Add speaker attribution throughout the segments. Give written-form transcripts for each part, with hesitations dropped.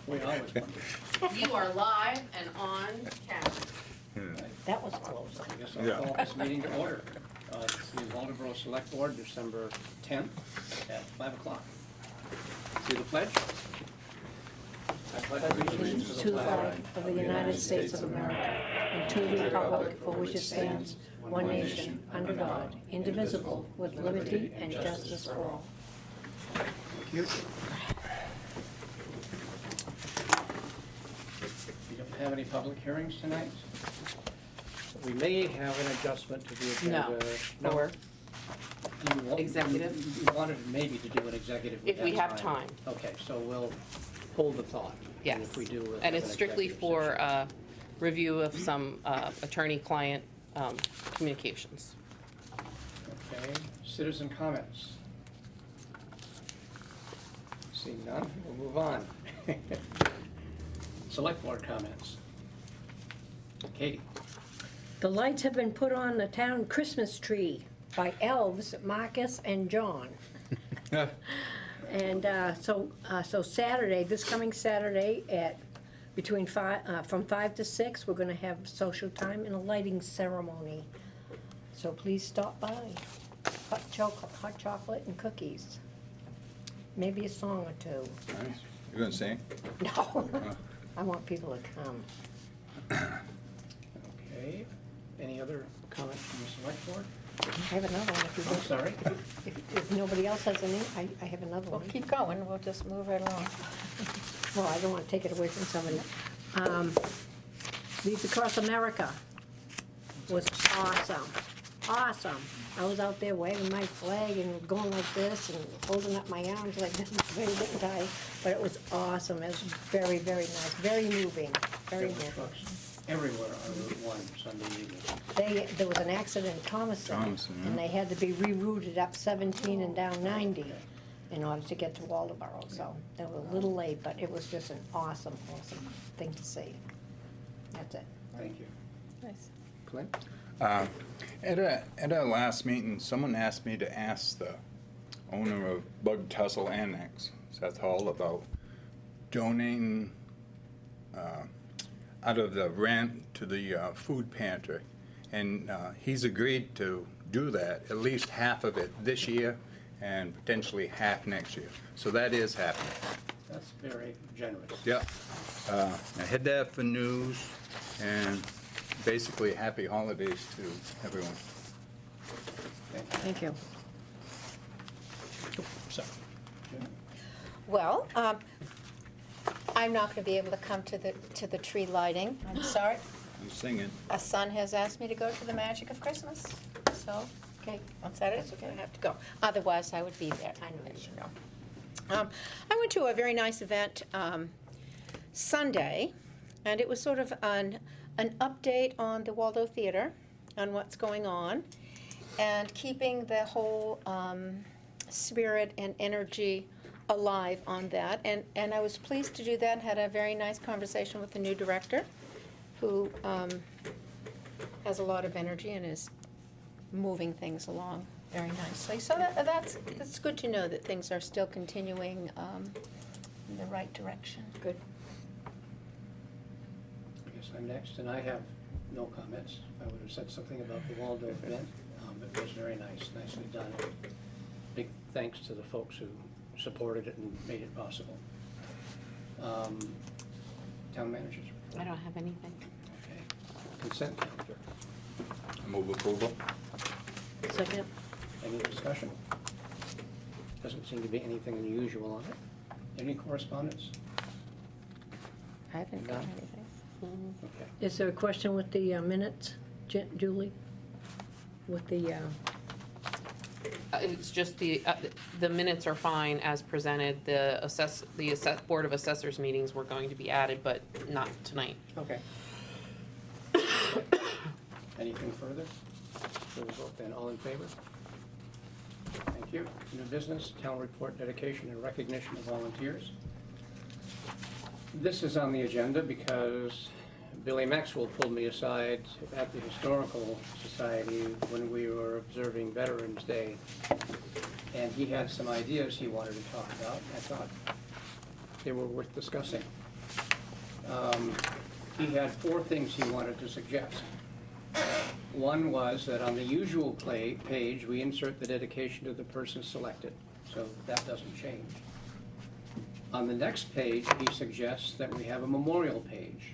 Speaker 1: We always wonder.
Speaker 2: You are live and on camera.
Speaker 3: That was close.
Speaker 1: I guess I'll call this meeting to order. It's the Board of Select Board, December 10th at 5 o'clock. See the pledge? I pledge allegiance
Speaker 3: To the flag of the United States of America and to the republic for which it stands, one nation, under God, indivisible, with liberty and justice for all.
Speaker 1: Thank you. We don't have any public hearings tonight. We may have an adjustment to the agenda.
Speaker 2: For
Speaker 1: You wa-
Speaker 2: executive?
Speaker 1: You wanted maybe to do an executive.
Speaker 2: If we have time.
Speaker 1: Okay, so we'll hold the thought. And
Speaker 2: Yes.
Speaker 1: if we do, we'll
Speaker 2: And
Speaker 1: have
Speaker 2: it's
Speaker 1: an
Speaker 2: strictly
Speaker 1: executive session.
Speaker 2: for review of some attorney-client communications.
Speaker 1: Okay, citizen comments. Seeing none, we'll move on. Select board comments. Katie,
Speaker 3: The lights have been put on the town Christmas tree by elves, Marcus and John. And so Saturday, this coming Saturday at from 5 to 6, we're gonna have social time and a lighting ceremony. So please stop by. Hot chocolate and cookies. Maybe a song or two.
Speaker 4: Nice. You gonna sing?
Speaker 3: No, I want people to come.
Speaker 1: okay. Any other comments from the select board?
Speaker 3: I have another one if you
Speaker 1: I'm
Speaker 3: want.
Speaker 1: sorry.
Speaker 3: If nobody else has any, I have another
Speaker 5: Well,
Speaker 3: one.
Speaker 5: keep going, we'll just move right along.
Speaker 3: Well, I don't want to take it away from somebody. Leads Across America was awesome, awesome. I was out there waving my flag and going like this and holding up my arms like this, very tight, but it was awesome. It was very, very nice, very moving, very
Speaker 1: There were
Speaker 3: moving.
Speaker 1: trucks everywhere on Route 1 Sunday evening.
Speaker 3: There was an accident in Thomaston,
Speaker 4: Thomaston, yeah.
Speaker 3: and they had to be rerouted up 17 and down 90 in order to get to Waldeboro, so they were a little late, but it was just an awesome, awesome thing to see. That's it.
Speaker 1: Thank you.
Speaker 5: Nice.
Speaker 1: Clint?
Speaker 4: At our last meeting, someone asked me to ask the owner of Bug Tussle Annex, Seth Hall, about donating out of the rent to the food pantry. And he's agreed to do that, at least half of it this year and potentially half next year. So that is happening.
Speaker 1: That's very generous.
Speaker 4: Yeah. I had that for news, and basically happy holidays to everyone.
Speaker 3: Thank you.
Speaker 1: Sorry.
Speaker 5: Well, I'm not gonna be able to come to the tree lighting, I'm sorry.
Speaker 4: I'm singing.
Speaker 5: A son has asked me to go to the Magic of Christmas, so, okay, on Saturday, so I have to go. Otherwise, I would be there, I know, as you know. I went to a very nice event Sunday, and it was sort of an update on the Waldo Theater, on what's going on, and keeping the whole spirit and energy alive on that. And I was pleased to do that, and had a very nice conversation with the new director, who has a lot of energy and is moving things along very nicely. So that's good to know that things are still continuing in the right direction.
Speaker 3: Good.
Speaker 1: I guess I'm next, and I have no comments. I would have said something about the Waldo event. It was very nice, nicely done. Big thanks to the folks who supported it and made it possible. Town managers.
Speaker 2: I don't have anything.
Speaker 1: Okay. Consent calendar.
Speaker 4: Move approval.
Speaker 3: Second?
Speaker 1: Any discussion? Doesn't seem to be anything unusual on it. Any correspondence?
Speaker 5: I haven't got
Speaker 1: None.
Speaker 5: anything.
Speaker 1: Okay.
Speaker 3: Is there a question with the minutes, Julie? With the,
Speaker 2: It's just the minutes are fine as presented. The Board of Assessors meetings were going to be added, but not tonight.
Speaker 1: Okay. Anything further? So we'll vote then. All in favor? Thank you. New business, town report, dedication and recognition of volunteers. This is on the agenda because Billy Maxwell pulled me aside at the Historical Society when we were observing Veterans Day. And he had some ideas he wanted to talk about. I thought they were worth discussing. He had 4 things he wanted to suggest. One was that on the usual page, we insert the dedication to the person selected, so that doesn't change. On the next page, he suggests that we have a memorial page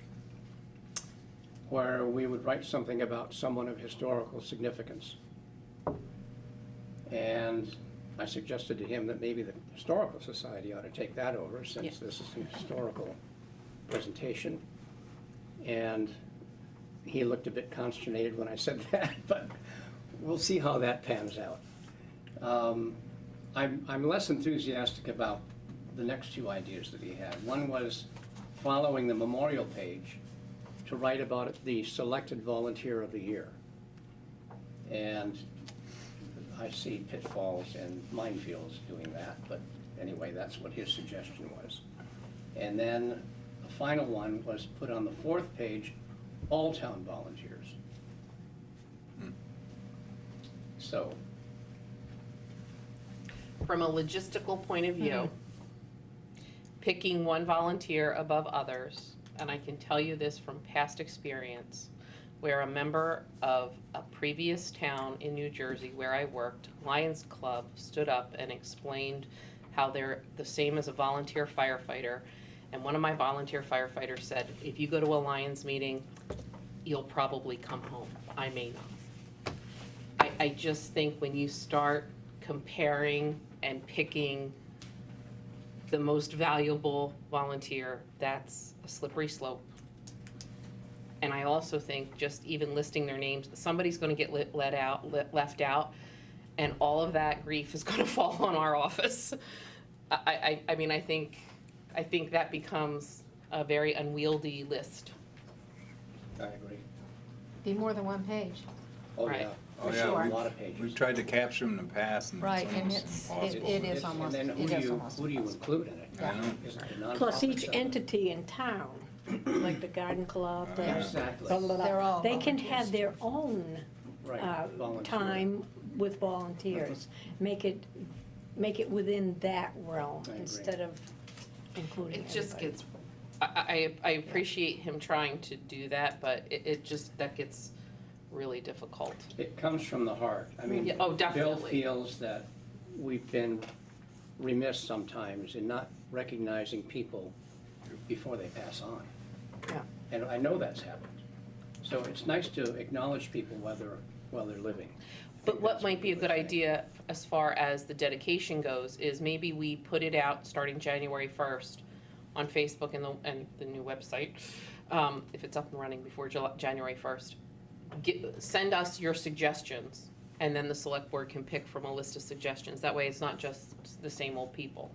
Speaker 1: where we would write something about someone of historical significance. And I suggested to him that maybe the Historical Society ought to take that over, since this is an historical presentation. And he looked a bit consternated when I said that, but we'll see how that pans out. I'm less enthusiastic about the next 2 ideas that he had. One was following the memorial page to write about the selected volunteer of the year. And I see pitfalls and minefields doing that, but anyway, that's what his suggestion was. And then the final one was put on the 4th page, all town volunteers. So,
Speaker 2: From a logistical point of view, picking one volunteer above others, and I can tell you this from past experience, where a member of a previous town in New Jersey where I worked, Lions Club, stood up and explained how they're the same as a volunteer firefighter. And one of my volunteer firefighters said, if you go to a Lions meeting, you'll probably come home. I may not. I just think when you start comparing and picking the most valuable volunteer, that's a slippery slope. And I also think just even listing their names, somebody's gonna get left out, and all of that grief is gonna fall on our office. I mean, I think that becomes a very unwieldy list.
Speaker 1: I agree.
Speaker 5: Be more than 1 page.
Speaker 1: Oh,
Speaker 2: Right.
Speaker 1: yeah.
Speaker 4: Oh,
Speaker 5: For
Speaker 4: yeah,
Speaker 5: sure.
Speaker 1: A lot of pages.
Speaker 4: We've tried to capture them in the past, and
Speaker 5: Right, and
Speaker 4: it's
Speaker 5: it's-
Speaker 4: almost impossible.
Speaker 5: it is almost-
Speaker 1: And then
Speaker 5: it is almost
Speaker 1: who do you include in it?
Speaker 4: I know.
Speaker 1: Is it the nonprofit
Speaker 3: Plus each
Speaker 1: side?
Speaker 3: entity in town, like the garden club, the
Speaker 1: Exactly.
Speaker 3: blah, blah, blah,
Speaker 5: They're all
Speaker 3: they can
Speaker 5: volunteers.
Speaker 3: have their own
Speaker 1: Right, volunteer.
Speaker 3: time with volunteers. Make it within that realm
Speaker 1: I agree.
Speaker 3: instead of including
Speaker 2: It just
Speaker 3: everybody.
Speaker 2: gets, I appreciate him trying to do that, but it just, that gets really difficult.
Speaker 1: It comes from the heart. I mean,
Speaker 2: Yeah, oh,
Speaker 1: Bill
Speaker 2: definitely.
Speaker 1: feels that we've been remiss sometimes in not recognizing people before they pass on.
Speaker 3: Yeah.
Speaker 1: And I know that's happened. So it's nice to acknowledge people while they're living. I
Speaker 2: But
Speaker 1: think
Speaker 2: what
Speaker 1: that's
Speaker 2: might be a
Speaker 1: we
Speaker 2: good
Speaker 1: were saying.
Speaker 2: idea as far as the dedication goes is maybe we put it out starting January 1st on Facebook and the new website, if it's up and running before January 1st. Send us your suggestions, and then the select board can pick from a list of suggestions. That way it's not just the same old people.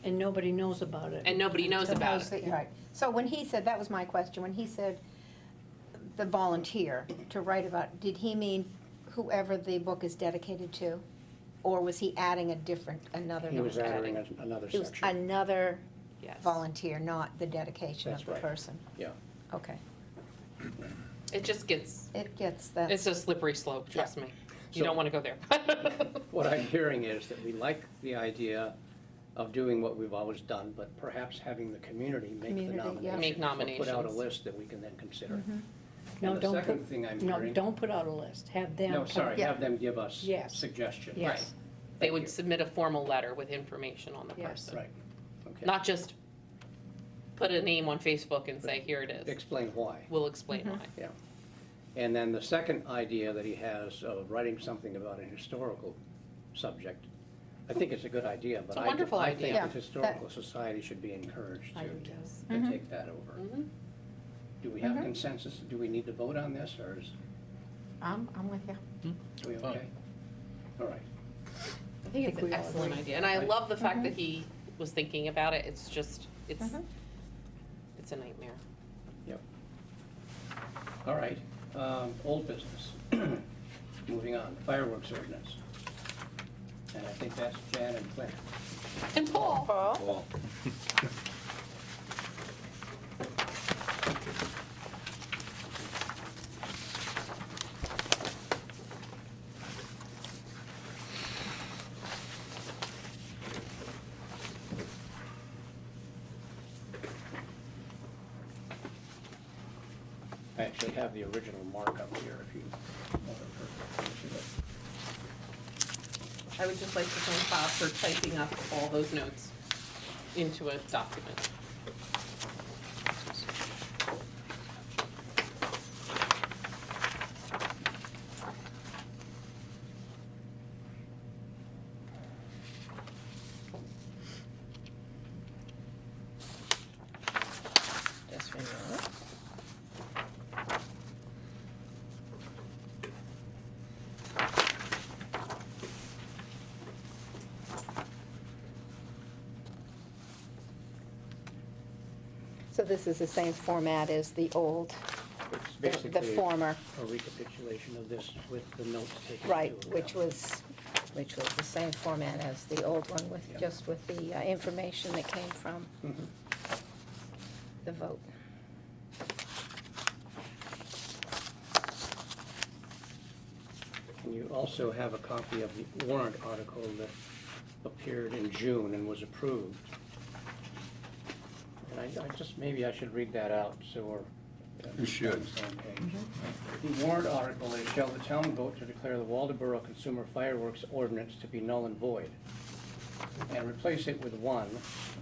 Speaker 3: And nobody knows about it.
Speaker 2: And nobody knows
Speaker 3: until-
Speaker 2: about
Speaker 5: How's the- Right. So when he said, that was my question, when he said the volunteer to write about, did he mean whoever the book is dedicated to? Or was he adding another?
Speaker 1: He was adding
Speaker 2: adding.
Speaker 1: another
Speaker 5: It was
Speaker 1: section.
Speaker 5: another
Speaker 2: Yes.
Speaker 5: volunteer, not the dedication of
Speaker 1: That's
Speaker 5: the
Speaker 1: right.
Speaker 5: person.
Speaker 1: Yeah.
Speaker 5: Okay.
Speaker 2: It just gets,
Speaker 5: It gets that.
Speaker 2: it's a slippery slope, trust me. You
Speaker 1: So-
Speaker 2: don't want to go there.
Speaker 1: What I'm hearing is that we like the idea of doing what we've always done, but perhaps having the community make the
Speaker 5: Community, yeah.
Speaker 1: nomination.
Speaker 2: Make
Speaker 1: Or put out a
Speaker 2: nominations.
Speaker 1: list that we can then consider.
Speaker 3: No,
Speaker 1: And the
Speaker 3: don't
Speaker 1: second
Speaker 3: put-
Speaker 1: thing I'm
Speaker 3: No,
Speaker 1: hearing.
Speaker 3: don't put out a list, have them.
Speaker 1: No,
Speaker 3: put-
Speaker 1: sorry,
Speaker 5: Yeah.
Speaker 1: have them give us
Speaker 3: Yes.
Speaker 1: suggestions.
Speaker 3: Yes.
Speaker 2: Right. They
Speaker 1: Thank
Speaker 2: would
Speaker 1: you.
Speaker 2: submit a formal letter with information on the
Speaker 3: Yes.
Speaker 2: person.
Speaker 1: Right, okay.
Speaker 2: Not just put a name on Facebook and say, here it is.
Speaker 1: Explain why.
Speaker 2: We'll explain why.
Speaker 1: Yeah. And then the second idea that he has of writing something about a historical subject, I think it's a good idea, but
Speaker 2: It's a wonderful
Speaker 1: I
Speaker 2: idea.
Speaker 1: think
Speaker 5: Yeah,
Speaker 1: the Historical Society should be encouraged
Speaker 3: I
Speaker 1: to,
Speaker 3: do too.
Speaker 1: to
Speaker 5: Mhm.
Speaker 1: take that over.
Speaker 2: Mhm.
Speaker 1: Do we have
Speaker 5: Mhm.
Speaker 1: consensus? Do we need to vote on this, or is,
Speaker 5: I'm with you.
Speaker 1: are we
Speaker 4: Fine.
Speaker 1: okay? All right.
Speaker 2: I think it's
Speaker 3: think
Speaker 2: an
Speaker 3: we all
Speaker 2: excellent
Speaker 3: agree.
Speaker 2: idea, and I
Speaker 1: Right.
Speaker 2: love the fact that he was thinking about it. It's just, it's
Speaker 5: Mhm.
Speaker 2: a nightmare.
Speaker 1: All right, old business. Moving on, fireworks ordinance. And I think that's Jan and Clint.
Speaker 2: And Paul.
Speaker 1: Paul. I actually have the original markup here if you want to refer to it.
Speaker 2: I would just like to thank Bob for typing up all those notes into a document.
Speaker 5: Just renew it. So this is the same format as the old,
Speaker 1: It's
Speaker 5: the
Speaker 1: basically
Speaker 5: former,
Speaker 1: a recapitulation of this with the notes taken.
Speaker 5: right,
Speaker 1: to it.
Speaker 5: which was the same format as the old one with,
Speaker 1: Yeah.
Speaker 5: just with the information that came from
Speaker 1: Mhm.
Speaker 5: the vote.
Speaker 1: And you also have a copy of the warrant article that appeared in June and was approved. And I just, maybe I should read that out so we're.
Speaker 4: You should.
Speaker 1: on the same page. The warrant article is, shall the town vote to declare the Waldeboro Consumer Fireworks Ordinance to be null and void, and replace it with one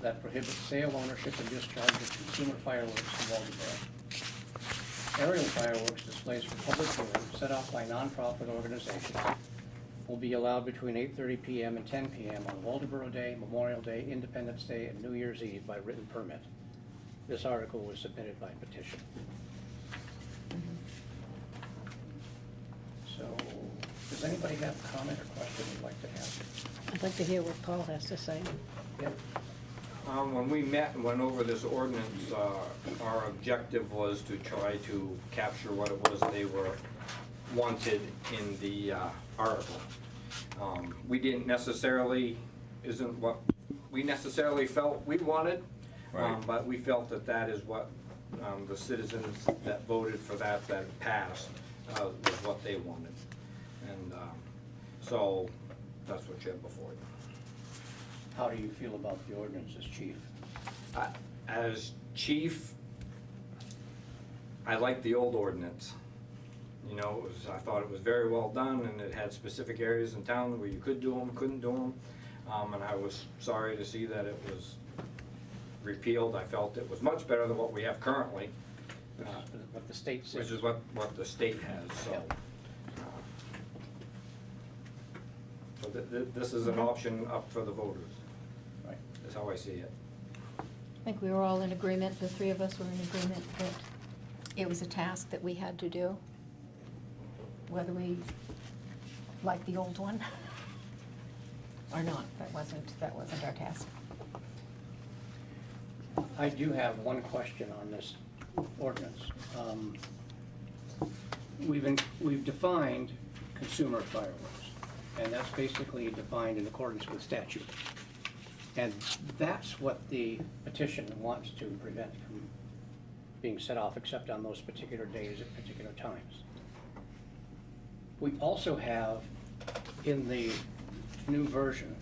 Speaker 1: that prohibits sale, ownership, and discharge of consumer fireworks in Waldeboro. Aerial fireworks displays for public viewing set off by nonprofit organizations will be allowed between 8:30 PM and 10 PM on Waldeboro Day, Memorial Day, Independence Day, and New Year's Eve by written permit. This article was submitted by petition. So, does anybody have a comment or question you'd like to ask?
Speaker 3: I'd like to hear what Paul has to say.
Speaker 1: Yep.
Speaker 6: When we met and went over this ordinance, our objective was to try to capture what it was they were wanted in the article. We didn't necessarily, isn't what we necessarily felt we wanted,
Speaker 4: Right.
Speaker 6: but we felt that that is what the citizens that voted for that passed, was what they wanted. And so that's what you have before you.
Speaker 1: How do you feel about the ordinances, chief?
Speaker 6: As chief, I like the old ordinance. You know, I thought it was very well done, and it had specific areas in town where you could do them, couldn't do them. And I was sorry to see that it was repealed. I felt it was much better than what we have currently,
Speaker 1: What the state says.
Speaker 6: which is what the state has, so. So this is an option up for the voters.
Speaker 1: Right.
Speaker 6: That's how I see it.
Speaker 5: I think we were all in agreement, the three of us were in agreement that it was a task that we had to do, whether we like the old one or not. That wasn't our task.
Speaker 1: I do have one question on this ordinance. We've defined consumer fireworks, and that's basically defined in accordance with statute. And that's what the petition wants to prevent from being set off except on those particular days at particular times. We also have, in the new version,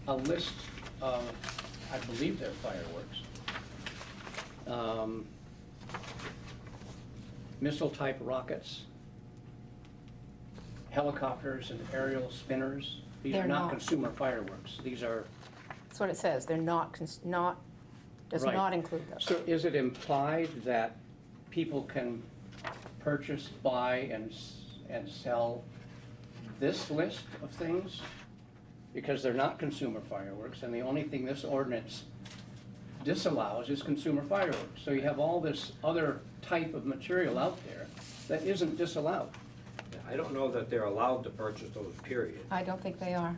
Speaker 1: a list of, I believe they're fireworks. Missile-type rockets, helicopters and aerial spinners. These
Speaker 5: They're
Speaker 1: are not
Speaker 5: not.
Speaker 1: consumer fireworks. These are,
Speaker 5: That's what it says, they're not, does
Speaker 1: Right.
Speaker 5: not include those.
Speaker 1: so is it implied that people can purchase, buy, and sell this list of things? Because they're not consumer fireworks, and the only thing this ordinance disallows is consumer fireworks. So you have all this other type of material out there that isn't disallowed.
Speaker 6: I don't know that they're allowed to purchase those, period.
Speaker 5: I don't think they are.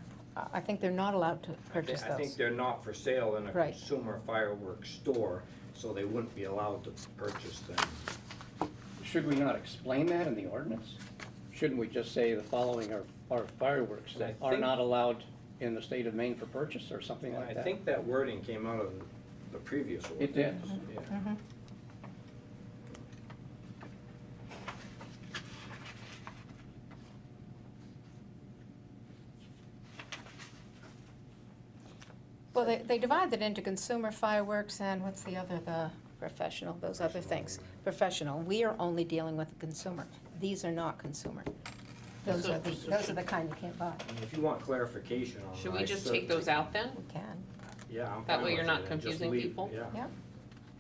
Speaker 5: I think they're not allowed to purchase
Speaker 6: I think
Speaker 5: those.
Speaker 6: they're not for sale in a
Speaker 5: Right.
Speaker 6: consumer fireworks store, so they wouldn't be allowed to purchase them.
Speaker 1: Should we not explain that in the ordinance? Shouldn't we just say the following are fireworks that
Speaker 6: I
Speaker 1: are
Speaker 6: think-
Speaker 1: not allowed in the state of Maine for purchase or something like
Speaker 6: I
Speaker 1: that?
Speaker 6: think that wording came out of the previous ordinance.
Speaker 1: It did.
Speaker 6: Yeah.
Speaker 5: Mhm. Well, they divide that into consumer fireworks and what's the other, professional, those other things. Professional, we are only dealing with the consumer. These are not consumer. Those are the kind you can't buy.
Speaker 6: I mean, if you want clarification on.
Speaker 2: Should we
Speaker 6: I
Speaker 2: just take those
Speaker 6: certainly-
Speaker 2: out then?
Speaker 5: We can,
Speaker 6: Yeah, I'm
Speaker 2: That
Speaker 6: fine
Speaker 2: way
Speaker 6: with
Speaker 2: you're not
Speaker 6: it, and just
Speaker 2: confusing
Speaker 6: leave-
Speaker 2: people?
Speaker 6: Yeah.
Speaker 5: yeah.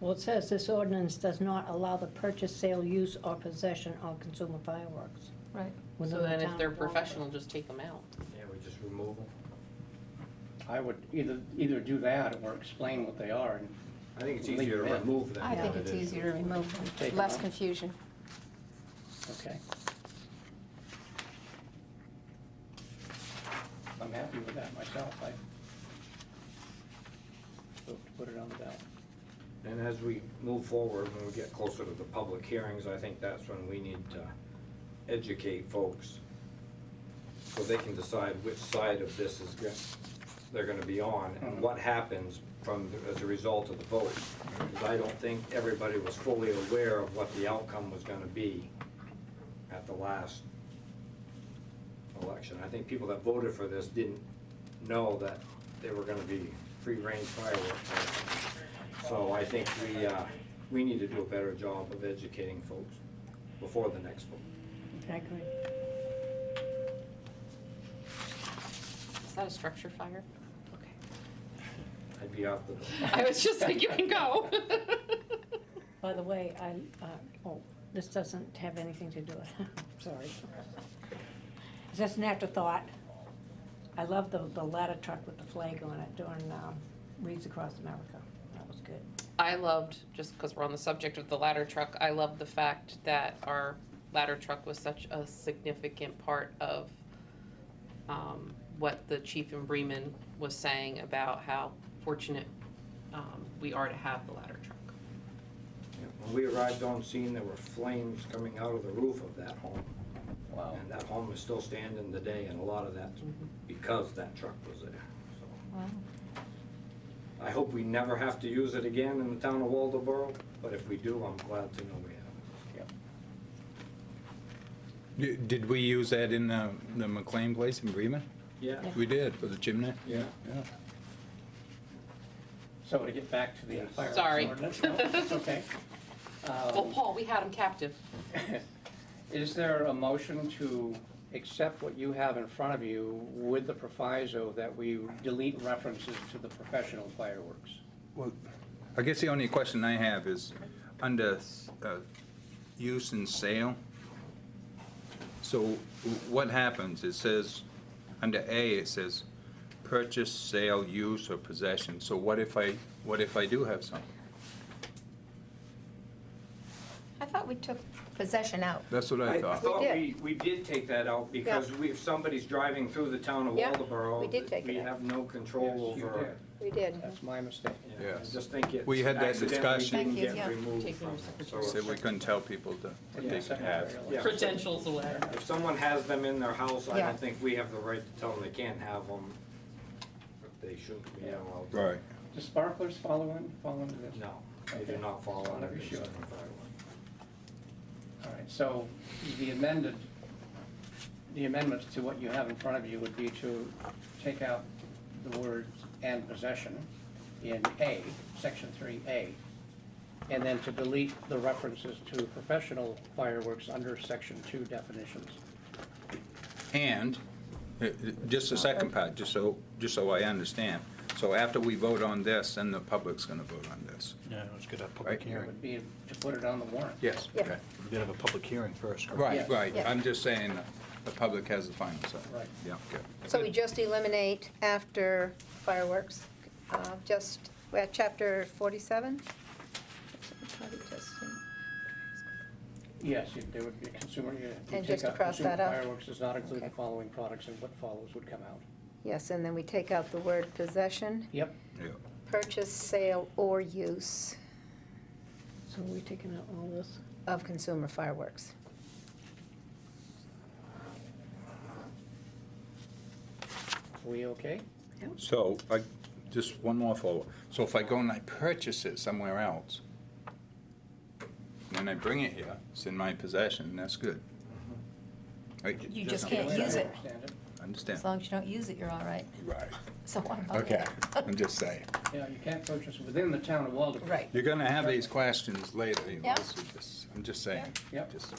Speaker 3: Well, it says this ordinance does not allow the purchase, sale, use, or possession of consumer fireworks.
Speaker 5: Right.
Speaker 3: within
Speaker 2: So
Speaker 3: the
Speaker 2: then if
Speaker 3: town
Speaker 2: they're
Speaker 3: of Waldorf.
Speaker 2: professional, just take them out.
Speaker 6: Yeah, we just remove them.
Speaker 1: I would either do that or explain what they are, and
Speaker 6: I think it's
Speaker 1: Leave
Speaker 6: easier to
Speaker 1: them in.
Speaker 6: remove them.
Speaker 5: I think
Speaker 6: than
Speaker 5: it's
Speaker 6: it is
Speaker 5: easier to remove
Speaker 1: Take
Speaker 5: them,
Speaker 1: them
Speaker 5: less
Speaker 1: out.
Speaker 5: confusion.
Speaker 1: okay. I'm happy with that myself, I vote to put it on the ballot.
Speaker 6: And as we move forward, when we get closer to the public hearings, I think that's when we need to educate folks so they can decide which side of this they're gonna be on and what happens as a result of the vote. Because I don't think everybody was fully aware of what the outcome was gonna be at the last election. I think people that voted for this didn't know that they were gonna be free-range fireworks. So I think we need to do a better job of educating folks before the next vote.
Speaker 3: I agree.
Speaker 2: Is that a structure fire? Okay.
Speaker 6: I'd be out the door.
Speaker 2: I was just like, you can go.
Speaker 3: By the way, this doesn't have anything to do with, sorry. It's just an afterthought. I love the ladder truck with the flag on it doing Reads Across America. That was good.
Speaker 2: I loved, just because we're on the subject of the ladder truck, I loved the fact that our ladder truck was such a significant part of what the chief in Bremen was saying about how fortunate we are to have the ladder truck.
Speaker 6: When we arrived on scene, there were flames coming out of the roof of that home.
Speaker 1: Wow.
Speaker 6: And that home is still standing today, and a lot of that's because that truck was there, so.
Speaker 5: Wow.
Speaker 6: I hope we never have to use it again in the town of Waldoboro, but if we do, I'm glad to know we have it.
Speaker 4: Did we use that in the McLean place in Bremen?
Speaker 6: Yeah.
Speaker 4: We did, for the chimney?
Speaker 6: Yeah.
Speaker 4: Yeah.
Speaker 1: So to get back to the fireworks
Speaker 2: Sorry.
Speaker 1: ordinance, no, it's okay.
Speaker 2: Well, Paul, we had him captive.
Speaker 1: Is there a motion to accept what you have in front of you with the proviso that we delete references to the professional fireworks?
Speaker 4: Well, I guess the only question I have is, under use and sale, so what happens? It says, under A, it says purchase, sale, use, or possession. So what if I do have some?
Speaker 5: I thought we took possession out.
Speaker 4: That's what I
Speaker 6: I
Speaker 4: thought.
Speaker 6: thought
Speaker 5: did.
Speaker 6: we did take that out because if somebody's driving through the town of
Speaker 5: Yeah,
Speaker 6: Waldoboro,
Speaker 5: we did take it
Speaker 6: we
Speaker 5: out.
Speaker 6: have no control
Speaker 1: Yes, you
Speaker 6: over.
Speaker 1: did.
Speaker 5: We did.
Speaker 1: That's my mistake.
Speaker 6: Yeah, I
Speaker 4: Yes.
Speaker 6: just think it's
Speaker 4: We had that
Speaker 6: accidentally
Speaker 4: discussion.
Speaker 6: didn't
Speaker 5: Thank you,
Speaker 6: get
Speaker 5: yeah.
Speaker 6: removed
Speaker 2: Take
Speaker 6: from
Speaker 2: them
Speaker 6: it.
Speaker 2: to
Speaker 6: So
Speaker 4: Said we couldn't tell people what
Speaker 1: Yeah,
Speaker 4: they could have.
Speaker 1: secretary
Speaker 6: Yeah.
Speaker 2: Credentials away.
Speaker 6: if someone has them in their house, I
Speaker 5: Yeah.
Speaker 6: don't think we have the right to tell them they can't have them. But they shouldn't be allowed. to.
Speaker 4: Right.
Speaker 1: Do sparklers fall into this?
Speaker 6: No, they do
Speaker 1: Okay.
Speaker 6: not fall
Speaker 1: Just
Speaker 6: under
Speaker 1: wanna be
Speaker 6: the
Speaker 1: sure.
Speaker 6: system fireworks.
Speaker 1: All right, so the amendments to what you have in front of you would be to take out the words "and possession" in A, section 3A, and then to delete the references to professional fireworks under section 2 definitions.
Speaker 4: And, just the second part, just so I understand. So after we vote on this, then the public's gonna vote on this.
Speaker 7: Yeah, it's good to have a
Speaker 4: Right.
Speaker 7: public
Speaker 1: It
Speaker 7: hearing.
Speaker 1: would be to put it on the warrant.
Speaker 4: Yes,
Speaker 5: Yeah.
Speaker 4: okay.
Speaker 7: We did have a public hearing first. correct?
Speaker 4: Right,
Speaker 1: Yes.
Speaker 4: right.
Speaker 5: Yeah.
Speaker 4: I'm just saying the public has the final say.
Speaker 1: Right.
Speaker 4: Yeah, good.
Speaker 5: So we just eliminate after fireworks, we're at chapter 47?
Speaker 1: Yes, there would be a consumer, you
Speaker 5: And
Speaker 1: take
Speaker 5: just
Speaker 1: out
Speaker 5: cross
Speaker 1: consumer
Speaker 5: that out?
Speaker 1: fireworks does not include the
Speaker 5: Okay.
Speaker 1: following products, and what follows would come out.
Speaker 5: Yes, and then we take out the word possession,
Speaker 1: Yep,
Speaker 4: Yeah.
Speaker 5: purchase, sale, or use
Speaker 3: So we're taking out all this?
Speaker 5: of consumer fireworks.
Speaker 1: we okay?
Speaker 4: So, just one more follow. So if I go and I purchase it somewhere else, and then I bring it here, it's in my possession, that's good. Right?
Speaker 5: You just
Speaker 4: Doesn't-
Speaker 5: can't use it.
Speaker 1: I understand it.
Speaker 4: understand.
Speaker 8: As long as you don't use it, you're all right.
Speaker 4: Right.
Speaker 8: So what about
Speaker 4: Okay,
Speaker 8: that?
Speaker 4: I'm just saying.
Speaker 1: Yeah, you can't purchase within the town of Waldeboro.
Speaker 8: Right.
Speaker 4: You're gonna have these questions later, you know,
Speaker 8: Yeah.
Speaker 4: so I'm just saying.
Speaker 1: Yep.
Speaker 4: Just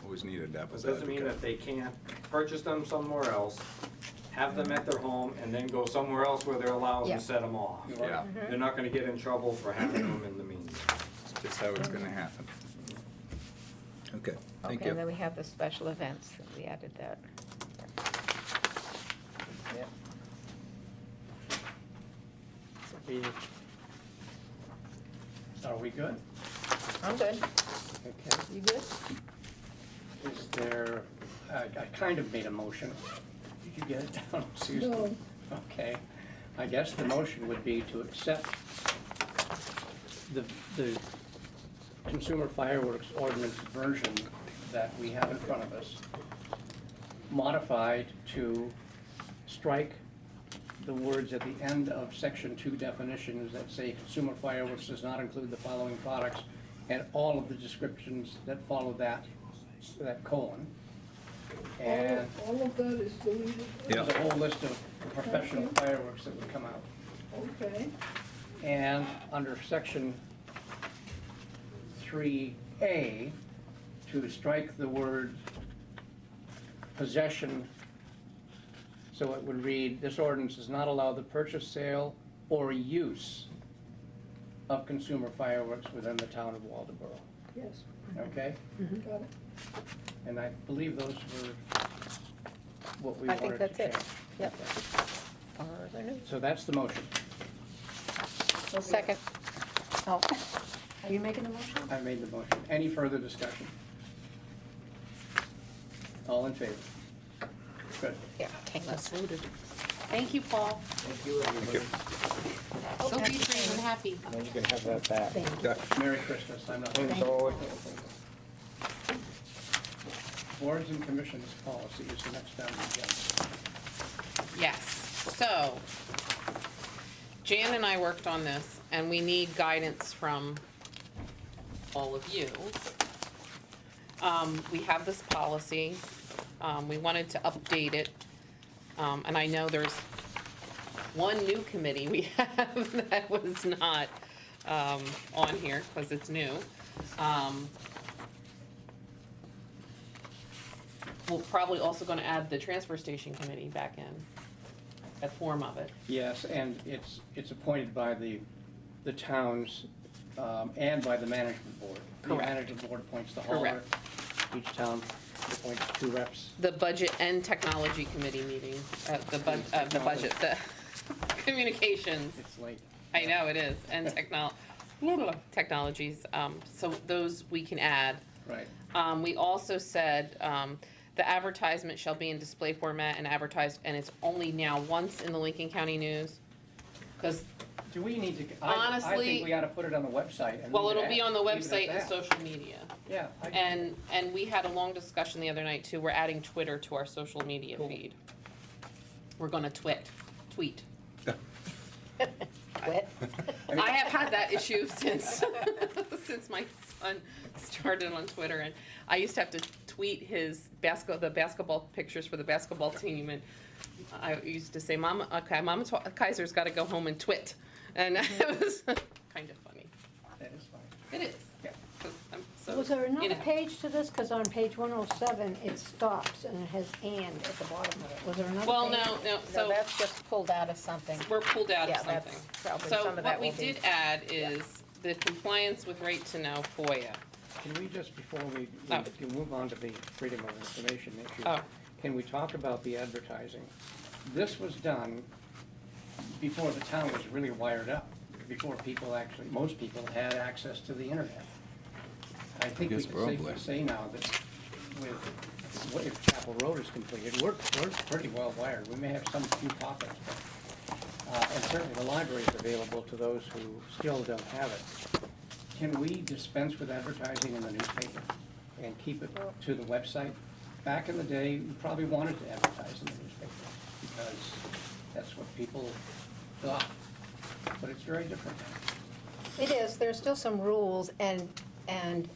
Speaker 4: always need a
Speaker 6: It
Speaker 4: devil's
Speaker 6: doesn't mean
Speaker 4: advocate.
Speaker 6: that they can't purchase them somewhere else, have them at their home, and then go somewhere else where they're allowed
Speaker 8: Yeah.
Speaker 6: to set them off.
Speaker 4: Yeah,
Speaker 6: They're not gonna get in trouble for having them in the meantime.
Speaker 4: it's just how it's gonna happen. Okay, thank
Speaker 5: Okay, and then
Speaker 4: you.
Speaker 5: we have the special events, we added that.
Speaker 1: Yep. Are we good?
Speaker 5: I'm good.
Speaker 1: Okay.
Speaker 5: You good?
Speaker 1: Is there, I kind of made a motion. Did you get it down, Susan?
Speaker 3: No.
Speaker 1: Okay. I guess the motion would be to accept the consumer fireworks ordinance version that we have in front of us, modified to strike the words at the end of section 2 definitions that say consumer fireworks does not include the following products, and all of the descriptions that follow that colon. And
Speaker 9: All of that is deleted?
Speaker 1: there's
Speaker 4: Yeah.
Speaker 1: a whole list of professional fireworks that would come out.
Speaker 9: Okay.
Speaker 1: And under section 3A, to strike the word possession, so it would read, this ordinance does not allow the purchase, sale, or use of consumer fireworks within the town of Waldeboro.
Speaker 9: Yes,
Speaker 1: Okay?
Speaker 9: got it.
Speaker 1: And I believe those were what we
Speaker 5: I
Speaker 1: wanted
Speaker 5: think
Speaker 1: to
Speaker 5: that's it.
Speaker 1: change.
Speaker 5: Yep.
Speaker 1: Okay. So that's the motion.
Speaker 5: Second.
Speaker 3: Oh, are you making the motion?
Speaker 1: I made the motion. Any further discussion? All in favor? Good.
Speaker 5: Yeah, okay, let's
Speaker 2: Thank you, Paul.
Speaker 4: Thank you.
Speaker 2: So be free and happy.
Speaker 7: Then you can have that back.
Speaker 3: Thank you.
Speaker 4: Yeah.
Speaker 1: Merry Christmas. I'm not.
Speaker 3: Thank you.
Speaker 1: Boards and commissions policy is the next on the agenda.
Speaker 2: Yes, so Jan and I worked on this, and we need guidance from all of you. We have this policy, we wanted to update it, and I know there's one new committee we have that was not on here, because it's new. We're probably also gonna add the transfer station committee back in, a form of it.
Speaker 1: Yes, and it's appointed by the towns and by the management board. The
Speaker 2: Correct.
Speaker 1: management board appoints the hauler.
Speaker 2: Correct.
Speaker 1: Each town appoints 2 reps.
Speaker 2: The budget and technology committee meeting, the budget, the communications,
Speaker 1: It's late.
Speaker 2: I know it is, and technologies, so those we can add.
Speaker 1: Right.
Speaker 2: We also said, the advertisement shall be in display format and advertised, and it's only now once in the Lincoln County News. Cause,
Speaker 1: Do we need to, I
Speaker 2: Honestly-
Speaker 1: think we ought to put it on the website. And
Speaker 2: well,
Speaker 1: leave it
Speaker 2: it'll be
Speaker 1: at-
Speaker 2: on the
Speaker 1: leave it at
Speaker 2: website and
Speaker 1: that.
Speaker 2: social media.
Speaker 1: Yeah.
Speaker 2: And we had a long discussion the other night too, we're adding Twitter to our social media
Speaker 1: Cool.
Speaker 2: feed. We're gonna tweet.
Speaker 5: Quit.
Speaker 2: I have had that issue since, since my son started on Twitter, and I used to have to tweet the basketball pictures for the basketball team, and I used to say, Mama Kaiser's gotta go home and twit, and it was kind of funny.
Speaker 1: That is fine.
Speaker 2: It is.
Speaker 1: Yeah.
Speaker 2: 'Cause I'm so,
Speaker 3: Was there
Speaker 2: you
Speaker 3: another
Speaker 2: know.
Speaker 3: page to this? Because on page 107, it stops and it has "and" at the bottom of it. Was there another page?
Speaker 2: Well, no,
Speaker 5: No,
Speaker 2: so
Speaker 5: that's just pulled out of something.
Speaker 2: we're pulled out of
Speaker 5: Yeah, that's
Speaker 2: something.
Speaker 5: probably
Speaker 2: So
Speaker 5: some of
Speaker 2: what
Speaker 5: that
Speaker 2: we
Speaker 5: will be.
Speaker 2: did add is the compliance with right to know FOIA.
Speaker 1: Can we just, before we
Speaker 2: Oh.
Speaker 1: can move on to the freedom of information issue,
Speaker 2: Oh.
Speaker 1: can we talk about the advertising? This was done before the town was really wired up, before people actually, most people had access to the internet. I think we
Speaker 4: guess
Speaker 1: can safely
Speaker 4: probably.
Speaker 1: say now that if Chapel Road is completed, we're pretty well wired. We may have some few pockets, but, and certainly the library is available to those who still don't have it. Can we dispense with advertising in the newspaper and keep it to the website? Back in the day, we probably wanted to advertise in the newspaper because that's what people thought, but it's very different now.
Speaker 5: It is, there's still some rules and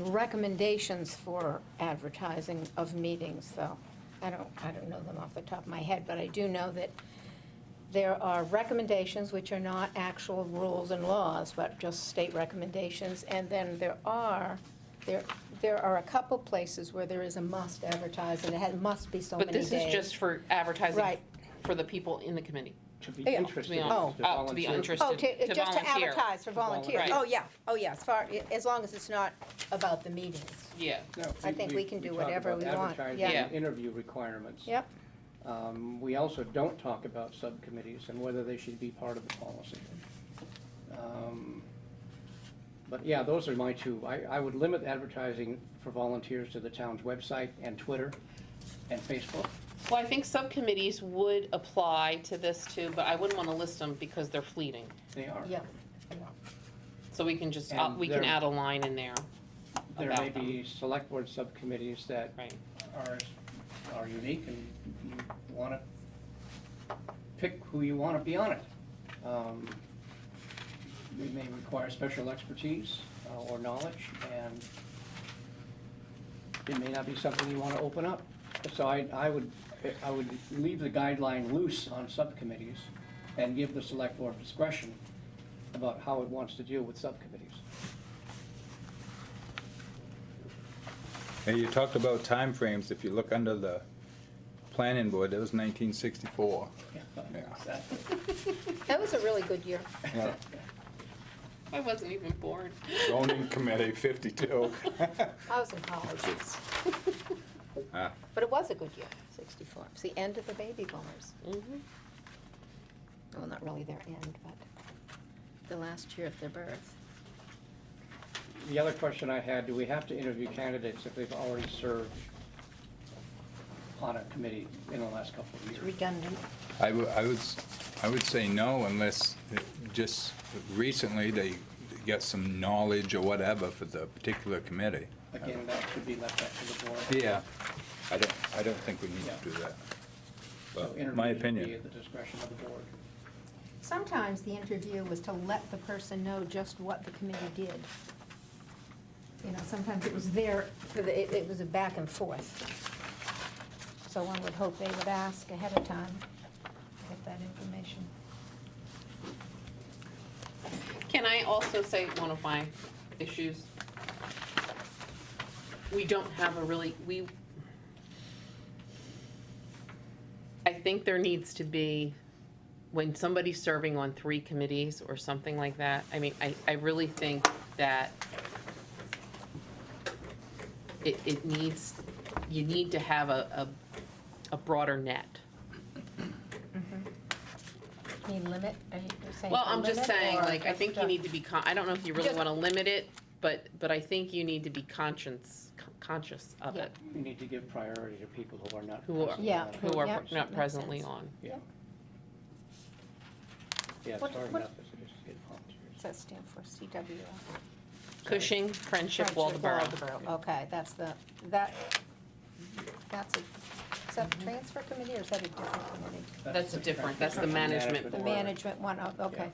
Speaker 5: recommendations for advertising of meetings, though. I don't know them off the top of my head, but I do know that there are recommendations which are not actual rules and laws, but just state recommendations. And then there are a couple places where there is a must advertise, and it must be so many
Speaker 2: But
Speaker 5: days.
Speaker 2: this is just for advertising
Speaker 5: Right.
Speaker 2: for the people in the committee.
Speaker 1: To be
Speaker 5: Yeah.
Speaker 1: interested,
Speaker 2: To be on-
Speaker 1: to
Speaker 2: oh, to be
Speaker 1: volunteer.
Speaker 2: interested.
Speaker 5: Oh,
Speaker 2: to
Speaker 5: just to
Speaker 2: volunteer.
Speaker 5: advertise for volunteers.
Speaker 2: Right.
Speaker 5: Oh, yeah, as long as it's not about the meetings.
Speaker 2: Yeah.
Speaker 1: No,
Speaker 5: I think we can do
Speaker 1: talk
Speaker 5: whatever
Speaker 1: about
Speaker 5: we want.
Speaker 1: advertising
Speaker 2: Yeah.
Speaker 1: and interview requirements.
Speaker 5: Yep.
Speaker 1: We also don't talk about subcommittees and whether they should be part of the policy. But yeah, those are my two. I would limit advertising for volunteers to the town's website and Twitter and Facebook.
Speaker 2: Well, I think subcommittees would apply to this too, but I wouldn't want to list them because they're fleeting.
Speaker 1: They are.
Speaker 5: Yeah.
Speaker 2: So we can just,
Speaker 1: And
Speaker 2: we can
Speaker 1: they're-
Speaker 2: add a line in there
Speaker 1: There
Speaker 2: about
Speaker 1: may
Speaker 2: them.
Speaker 1: be select board subcommittees that
Speaker 2: Right.
Speaker 1: are unique and you want to pick who you want to be on it. We may require special expertise or knowledge, and it may not be something you want to open up. So I would leave the guideline loose on subcommittees and give the select board discretion about how it wants to deal with subcommittees.
Speaker 4: Hey, you talked about timeframes. If you look under the planning board, that was 1964. Yeah.
Speaker 1: Exactly.
Speaker 5: That was a really good year.
Speaker 4: Yeah.
Speaker 2: I wasn't even born.
Speaker 4: Zoning committee, 52.
Speaker 5: I was in college.
Speaker 4: Ah,
Speaker 5: But it was a good year, 64. It's the end of the baby boomers.
Speaker 2: Mhm.
Speaker 5: Well, not really their end, but the last year of their birth.
Speaker 1: The other question I had, do we have to interview candidates if they've already served on a committee in the last couple of
Speaker 5: It's
Speaker 1: years?
Speaker 5: redundant.
Speaker 4: I would say no unless just recently they get some knowledge or whatever for the particular committee.
Speaker 1: Again, that should be left up to the board.
Speaker 4: Yeah, I don't think we need to do that.
Speaker 1: So
Speaker 4: But
Speaker 1: interviews
Speaker 4: my
Speaker 1: would be
Speaker 4: opinion.
Speaker 1: at the discretion of the board.
Speaker 5: Sometimes the interview was to let the person know just what the committee did. You know, sometimes it was there for it was a back and forth. So one would hope they would ask ahead of time to get that information.
Speaker 2: Can I also say one of my issues? We don't have a really, I think there needs to be, when somebody's serving on 3 committees or something like that, I mean, I really think that it needs, you need to have a broader net.
Speaker 5: You mean limit, are you saying
Speaker 2: Well,
Speaker 5: a
Speaker 2: I'm just
Speaker 5: limit,
Speaker 2: saying,
Speaker 5: or
Speaker 2: like, I think you
Speaker 5: just-
Speaker 2: need to be, I don't know if you really
Speaker 5: Just-
Speaker 2: want to limit it, but I think you need to be conscious of
Speaker 5: Yeah.
Speaker 2: it,
Speaker 1: You need to give priority to people who are not
Speaker 2: Who are-
Speaker 1: presently
Speaker 5: Yeah.
Speaker 1: on it.
Speaker 2: who are
Speaker 5: Yep,
Speaker 2: not
Speaker 5: makes
Speaker 2: presently
Speaker 5: sense.
Speaker 2: on.
Speaker 1: Yeah. Yeah, it's
Speaker 5: What-
Speaker 1: hard
Speaker 5: what-
Speaker 1: enough as it is to get volunteers.
Speaker 5: What's that stand for, CWO?
Speaker 2: Cushing, Friendship, Waldeboro.
Speaker 5: Okay, that's a, is that the transfer committee or is that a different committee?
Speaker 2: That's a different, that's the management
Speaker 5: The
Speaker 2: board.
Speaker 5: management one, oh, okay.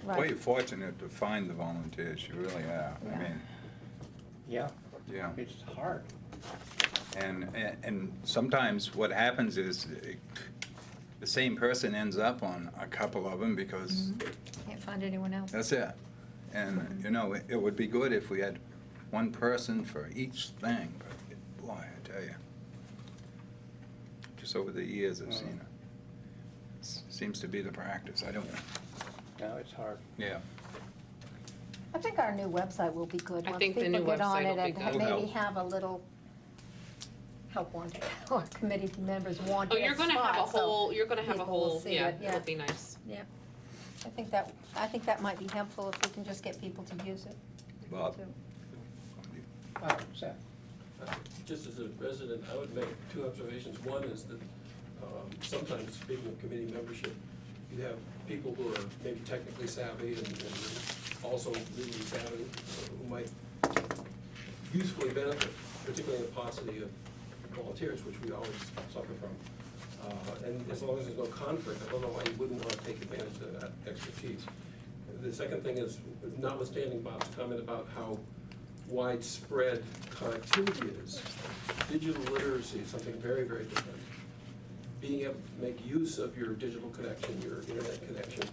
Speaker 4: Well,
Speaker 5: Right,
Speaker 4: you're fortunate to find the volunteers, you really are. I
Speaker 5: Yeah.
Speaker 4: mean,
Speaker 1: Yeah,
Speaker 4: yeah.
Speaker 1: it's hard.
Speaker 4: And sometimes what happens is the same person ends up on a couple of them because
Speaker 5: can't find anyone else.
Speaker 4: that's it. And, you know, it would be good if we had one person for each thing, but boy, I tell you. Just over the years I've seen it. Seems to be the practice, I don't know.
Speaker 1: No, it's hard.
Speaker 4: Yeah.
Speaker 5: I think our new website will be good.
Speaker 2: I
Speaker 5: once
Speaker 2: think the
Speaker 5: people
Speaker 2: new
Speaker 5: get on
Speaker 2: website
Speaker 5: it
Speaker 2: will be
Speaker 5: and
Speaker 2: good.
Speaker 4: Will
Speaker 5: maybe
Speaker 4: help.
Speaker 5: have a little help wanted, or committee members want
Speaker 2: Oh,
Speaker 5: a
Speaker 2: you're gonna have a
Speaker 5: spot, so
Speaker 2: whole, you're gonna have a
Speaker 5: people will
Speaker 2: whole,
Speaker 5: see
Speaker 2: yeah,
Speaker 5: it, yeah.
Speaker 2: it'll be nice.
Speaker 5: Yeah, I think that might be helpful if we can just get people to use it.
Speaker 4: Bob?
Speaker 5: too.
Speaker 1: Seth?
Speaker 10: Just as a resident, I would make 2 observations. One is that sometimes, speaking of committee membership, you have people who are maybe technically savvy and also legally savvy, who might usefully benefit, particularly in the paucity of volunteers, which we always suffer from. And as long as there's no conflict, I don't know why you wouldn't want to take advantage of that expertise. The second thing is, notwithstanding Bob's comment about how widespread connectivity is. Digital literacy is something very, very different. Being able to make use of your digital connection, your internet connection,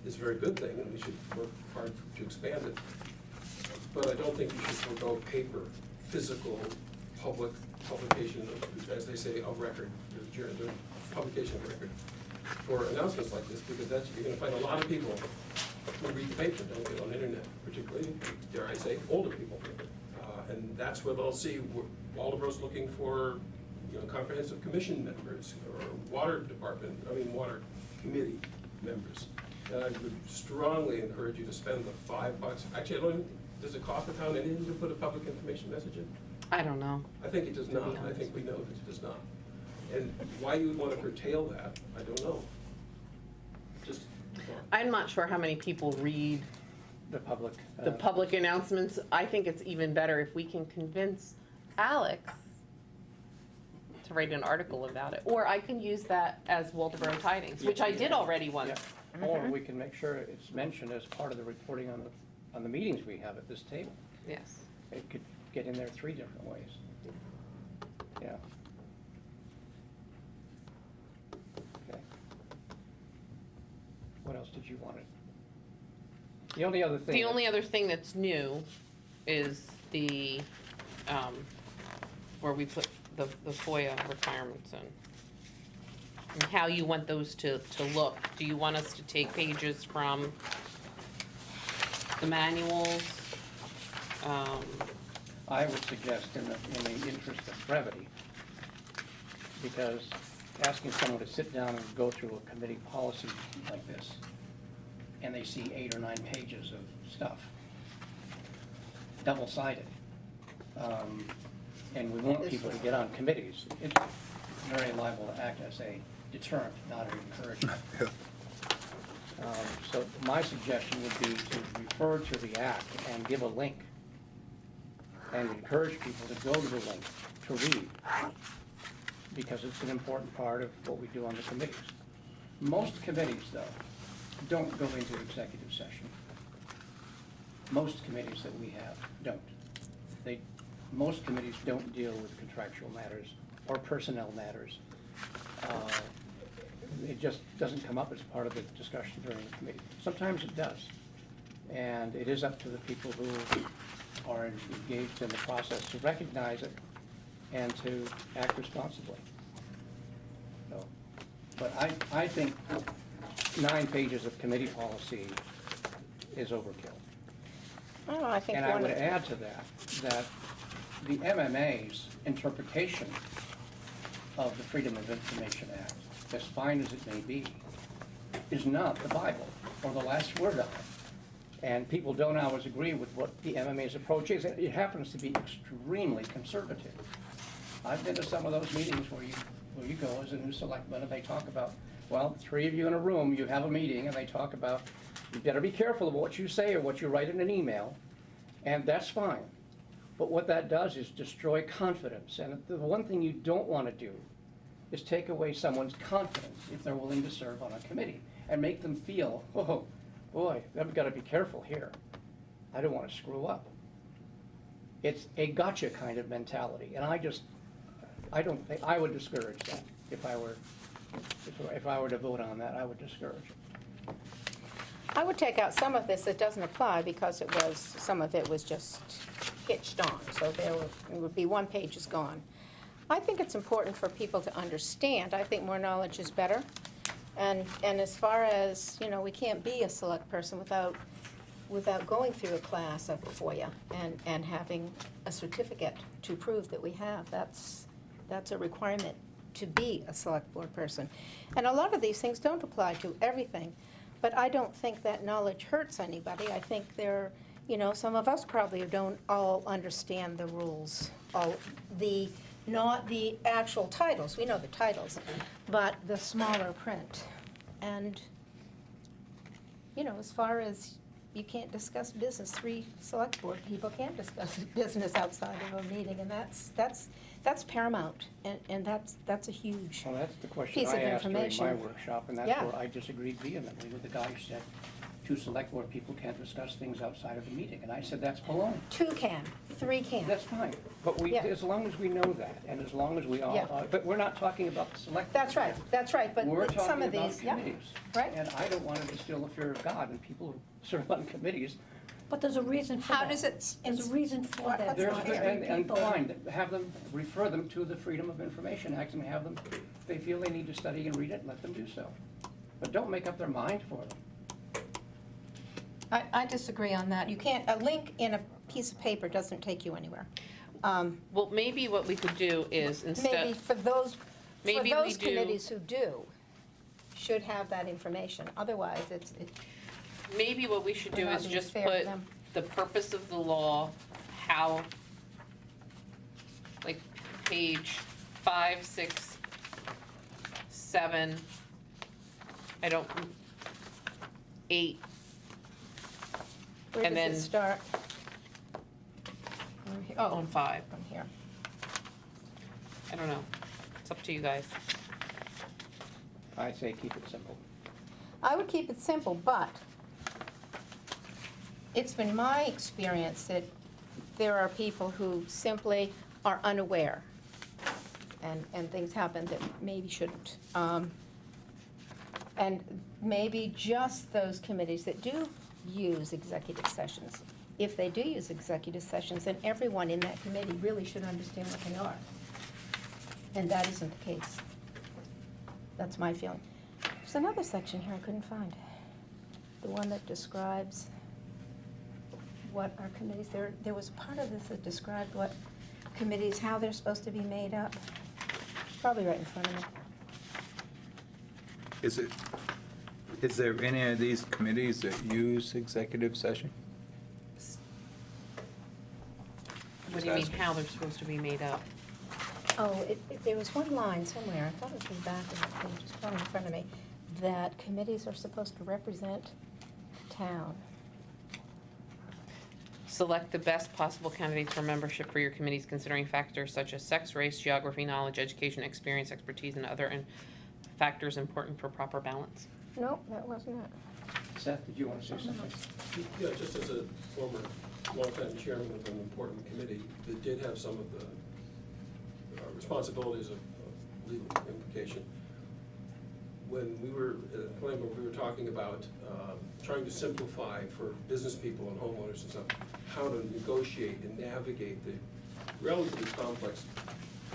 Speaker 10: is a very good thing, and we should work hard to expand it. But I don't think you should forego paper, physical, publication, as they say, of record, the publication of record for announcements like this, because you're gonna find a lot of people who read the paper, don't get on the internet, particularly, dare I say, older people. And that's where they'll see Waldeboro's looking for, comprehensive commission members, or water committee members. And I would strongly encourage you to spend the $5. Actually, I don't even, does it cost the town anything to put a public information message in?
Speaker 2: I don't know.
Speaker 10: I think it does
Speaker 2: To be
Speaker 10: not. I
Speaker 2: honest.
Speaker 10: think we know that it does not. And why you would want to curtail that, I don't know. Just,
Speaker 2: I'm not sure how many people read
Speaker 1: The public.
Speaker 2: the public announcements. I think it's even better if we can convince Alex to write an article about it. Or I can use that as Waldeboro Tidings, which I did already once.
Speaker 1: Yeah. Or we can make sure it's mentioned as part of the reporting on the meetings we have at this table.
Speaker 2: Yes.
Speaker 1: It could get in there 3 different ways. Yeah. Okay. What else did you want it? The only other thing.
Speaker 2: The only other thing that's new is the, where we put the FOIA requirements in. And how you want those to look. Do you want us to take pages from the manuals?
Speaker 1: I would suggest in the interest of brevity, because asking someone to sit down and go through a committee policy like this, and they see 8 or 9 pages of stuff, double-sided, and we want people to get on committees, it's very liable to act as a deterrent, not an encouragement. So my suggestion would be to refer to the act and give a link, and encourage people to go to the link to read, because it's an important part of what we do on the committees. Most committees, though, don't go into executive session. Most committees that we have don't. Most committees don't deal with contractual matters or personnel matters. It just doesn't come up as part of the discussion during the committee. Sometimes it does. And it is up to the people who are engaged in the process to recognize it and to act responsibly. So, but I think 9 pages of committee policy is overkill.
Speaker 5: Oh, I think
Speaker 1: And I
Speaker 5: one
Speaker 1: would
Speaker 5: of,
Speaker 1: add to that the MMA's interpretation of the Freedom of Information Act, as fine as it may be, is not the Bible or the last word of it. And people don't always agree with what the MMA's approach is. It happens to be extremely conservative. I've been to some of those meetings where you go as a new selectman and they talk about, well, 3 of you in a room, you have a meeting, and they talk about, you better be careful of what you say or what you write in an email, and that's fine. But what that does is destroy confidence, and the one thing you don't want to do is take away someone's confidence if they're willing to serve on a committee, and make them feel, oh, boy, I've got to be careful here. I don't want to screw up. It's a gotcha kind of mentality, and I don't think, I would discourage that. If I were to vote on that, I would discourage it.
Speaker 5: I would take out some of this that doesn't apply because some of it was just hitched on. So it would be 1 page is gone. I think it's important for people to understand. I think more knowledge is better. And as far as, we can't be a select person without going through a class of FOIA and having a certificate to prove that we have. That's a requirement to be a select board person. And a lot of these things don't apply to everything, but I don't think that knowledge hurts anybody. I think some of us probably don't all understand the rules, not the actual titles. We know the titles, but the smaller print. And, as far as you can't discuss business, 3 select board people can't discuss business outside of a meeting, and that's paramount, and that's a huge
Speaker 1: Well, that's the question
Speaker 5: piece of
Speaker 1: I asked during
Speaker 5: information.
Speaker 1: my workshop, and that's
Speaker 5: Yeah.
Speaker 1: where I disagreed vehemently with the guy who said 2 select board people can't discuss things outside of the meeting, and I said, that's baloney.
Speaker 5: 2 can, 3 can.
Speaker 1: That's fine, but we,
Speaker 5: Yeah.
Speaker 1: as long as we know that, and as long as we all,
Speaker 5: Yeah.
Speaker 1: but we're not talking about the select.
Speaker 5: That's right, but
Speaker 1: We're
Speaker 5: some
Speaker 1: talking
Speaker 5: of
Speaker 1: about
Speaker 5: these, yeah.
Speaker 1: committees.
Speaker 5: right.
Speaker 1: And I don't want to distill the fear of God in people who serve on committees.
Speaker 3: But there's a reason for
Speaker 5: How
Speaker 3: that.
Speaker 5: does it,
Speaker 3: There's a reason for
Speaker 5: What-
Speaker 3: that.
Speaker 5: what's
Speaker 1: There's,
Speaker 5: the
Speaker 3: Not
Speaker 5: fear?
Speaker 3: every
Speaker 1: and
Speaker 3: people-
Speaker 1: fine, have them, refer them to the Freedom of Information Act and have them, if they feel they need to study and read it, let them do so. But don't make up their mind for them.
Speaker 5: I disagree on that. You can't, a link in a piece of paper doesn't take you anywhere.
Speaker 2: Well, maybe what we could do is
Speaker 5: Maybe
Speaker 2: instead,
Speaker 5: for those
Speaker 2: Maybe we do-
Speaker 5: committees who do, should have that information. Otherwise, it
Speaker 2: maybe what we should do
Speaker 5: We're not
Speaker 2: is
Speaker 5: being
Speaker 2: just
Speaker 5: fair to
Speaker 2: put
Speaker 5: them.
Speaker 2: the purpose of the law, how, like, page 5, 6, 7, I don't, 8,
Speaker 5: where
Speaker 2: And
Speaker 5: does
Speaker 2: then-
Speaker 5: it start?
Speaker 2: on
Speaker 5: Oh,
Speaker 2: 5.
Speaker 5: from here.
Speaker 2: I don't know. It's up to you guys.
Speaker 1: I say keep it simple.
Speaker 5: I would keep it simple, but it's been my experience that there are people who simply are unaware, and things happen that maybe shouldn't. And maybe just those committees that do use executive sessions, if they do use executive sessions, then everyone in that committee really should understand what they are. And that isn't the case. That's my feeling. There's another section here I couldn't find. The one that describes what our committees, there was part of this that described what committees, how they're supposed to be made up. Probably right in front of me.
Speaker 4: Is there any of these committees that use executive session?
Speaker 2: What do you mean, how they're supposed to be made up?
Speaker 5: Oh, there was one line somewhere, I thought it was in the back of the page, it's probably in front of me, that committees are supposed to represent town.
Speaker 2: Select the best possible candidates for membership for your committees considering factors such as sex, race, geography, knowledge, education, experience, expertise, and other factors important for proper balance.
Speaker 5: Nope, that wasn't it.
Speaker 1: Seth, did you want to say something?
Speaker 10: Yeah, just as a former longtime chairman of an important committee that did have some of the responsibilities of legal implication. When we were at the point where we were talking about trying to simplify for business people and homeowners and stuff, how to negotiate and navigate the relatively complex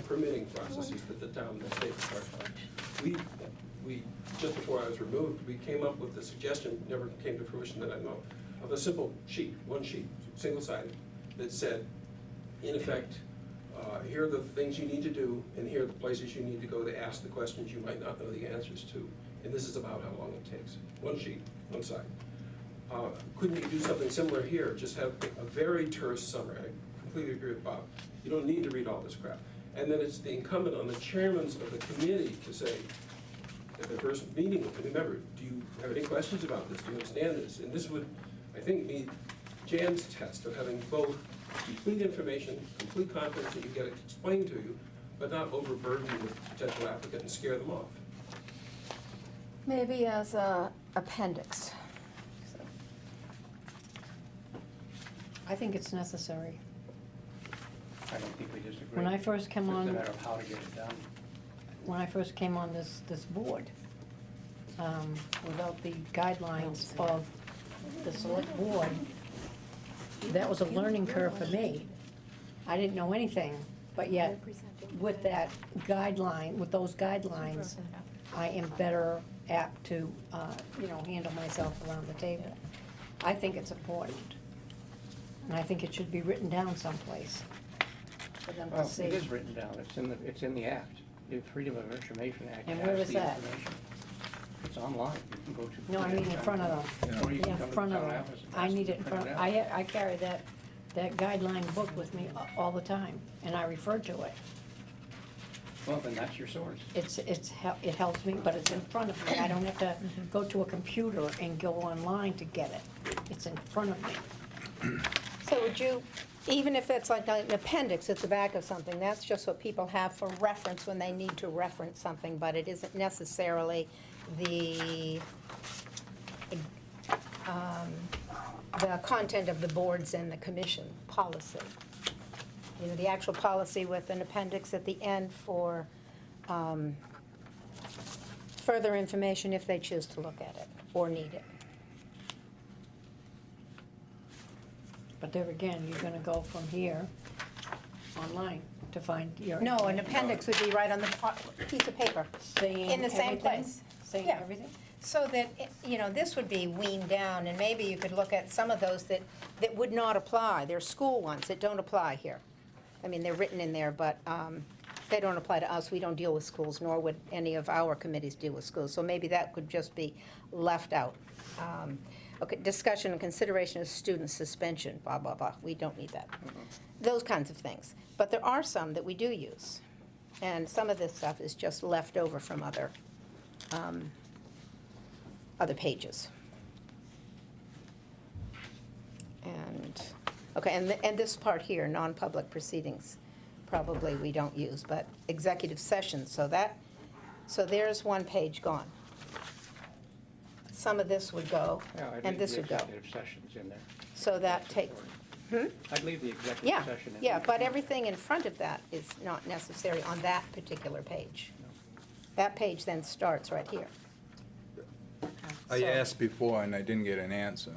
Speaker 10: permitting processes that the town and the state are. We, just before I was removed, we came up with the suggestion, never came to fruition that I know, of a simple sheet, one sheet, single-sided, that said, in effect, here are the things you need to do, and here are the places you need to go to ask the questions you might not know the answers to. And this is about how long it takes. One sheet, one side. Couldn't you do something similar here? Just have a very terse summary. I completely agree with Bob. You don't need to read all this crap. And then it's the incumbent on the chairmen of the committee to say, at the first meeting with the new member, do you have any questions about this? Do you understand this? And this would, I think, meet Jan's test of having both complete information, complete confidence that you get it explained to you, but not overburden the potential applicant and scare them off.
Speaker 5: Maybe as a appendix.
Speaker 3: I think it's necessary.
Speaker 1: I don't think we disagree.
Speaker 3: When I first came
Speaker 1: It's
Speaker 3: on,
Speaker 1: a matter of how to get it done.
Speaker 3: when I first came on this board, without the guidelines of the select board, that was a learning curve for me. I didn't know anything, but yet with that guideline, with those guidelines, I am better apt to, handle myself around the table. I think it's important. And I think it should be written down someplace for them to
Speaker 1: Well,
Speaker 3: see.
Speaker 1: it is written down, it's in the act, the Freedom of Information Act.
Speaker 3: And
Speaker 1: has
Speaker 3: where is
Speaker 1: the
Speaker 3: that?
Speaker 1: information. It's online, you can go to.
Speaker 3: No, I mean in front of them.
Speaker 1: Or you can
Speaker 3: Yeah,
Speaker 1: come
Speaker 3: in
Speaker 1: to
Speaker 3: front
Speaker 1: the
Speaker 3: of
Speaker 1: town
Speaker 3: them.
Speaker 1: office and
Speaker 3: I
Speaker 1: ask
Speaker 3: need
Speaker 1: them
Speaker 3: it in
Speaker 1: to print
Speaker 3: front,
Speaker 1: out.
Speaker 3: I carry that guideline book with me all the time, and I refer to it.
Speaker 1: Well, then that's your source.
Speaker 3: It helps me, but it's in front of me. I don't have to go to a computer and go online to get it. It's in front of me.
Speaker 5: So would you, even if it's like an appendix at the back of something, that's just what people have for reference when they need to reference something, but it isn't necessarily the the content of the boards and the commission policy. You know, the actual policy with an appendix at the end for further information if they choose to look at it or need it.
Speaker 3: But there again, you're gonna go from here online to find your.
Speaker 5: No, an appendix would be right on the piece of paper,
Speaker 3: Saying
Speaker 5: in the same
Speaker 3: everything?
Speaker 5: place.
Speaker 3: Saying
Speaker 5: Yeah.
Speaker 3: everything?
Speaker 5: So that, you know, this would be weaned down, and maybe you could look at some of those that would not apply. They're school ones that don't apply here. I mean, they're written in there, but they don't apply to us. We don't deal with schools, nor would any of our committees deal with schools. So maybe that could just be left out. Okay, discussion and consideration of student suspension, blah, blah, blah. We don't need that. Those kinds of things. But there are some that we do use. And some of this stuff is just left over from other pages. And, okay, and this part here, non-public proceedings, probably we don't use, but executive sessions, so there's one page gone. Some of this would go,
Speaker 1: Yeah, I'd
Speaker 5: and
Speaker 1: leave
Speaker 5: this
Speaker 1: the
Speaker 5: would go.
Speaker 1: executive sessions in there.
Speaker 5: So that takes,
Speaker 1: I'd leave the executive
Speaker 5: yeah,
Speaker 1: session in.
Speaker 5: yeah, but everything in front of that is not necessary on that particular page. That page then starts right here.
Speaker 4: I
Speaker 5: So-
Speaker 4: asked before and I didn't get an answer.